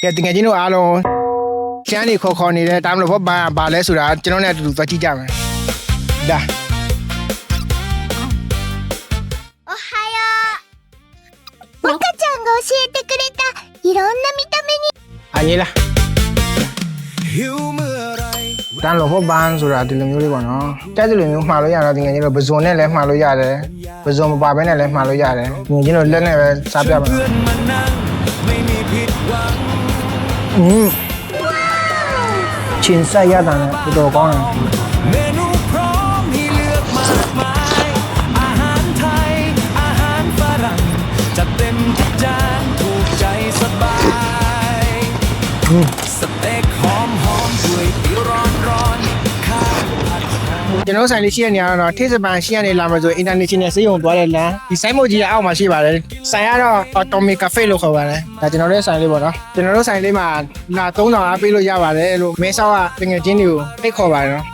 ကဲတကယ်ချင်းတို့အားလုံးကျန်းနေခေါ်နေတဲ့တာမလို့ဘောဘာလဲဆိုတာကျွန်တော်နဲ့အတူတူသွားကြည့်ကြမယ်ဒါ赤ちゃんが教えてくれたいろんな見た目にအာရေးလားတန်းလို့ဘောဘန်ဆိုတာဒီလိုမျိုးလေးပေါ့နော်တက်တယ်လိုမျိုးမှားလို့ရတော့တကယ်ချင်းတို့ပဇွန်နဲ့လည်းမှားလို့ရတယ်ပဇွန်မပါဘဲနဲ့လည်းမှားလို့ရတယ်ငွေချင်းတို့လက်နဲ့ပဲစားပြပါမယ်ချင်းဆိုင်ရတာနဲ့တော်ကောင်းတယ်เมนูพร้อมให้เลือกมากมายอาหารไทยอาหารฝรั่งจัดเต็มทุกจานถูกใจสบายสเต็กหอมก๋วยเตี๋ยวร้อนข้าวผัด ကျွန်တော်ဆိုင်လေးရှိရနေရတော့ထိစပန်ရှိရနေလာမှာဆို international စေးရုံသွားတဲ့လမ်းဒီဆိုင်မို့ကြီးအောက်မှာရှိပါတယ်ဆိုင်ကတော့ Atomic Cafe လို့ခေါ်ပါတယ်ဒါကျွန်တော်တို့ဆိုင်လေးပေါ့နော်ကျွန်တော်တို့ဆိုင်လေးမှာလာ3000အားပေးလို့ရပါတယ်လို့မဲဆောက်ကတကယ်ချင်းတွေကိုဖိတ်ခေါ်ပါတယ်နော်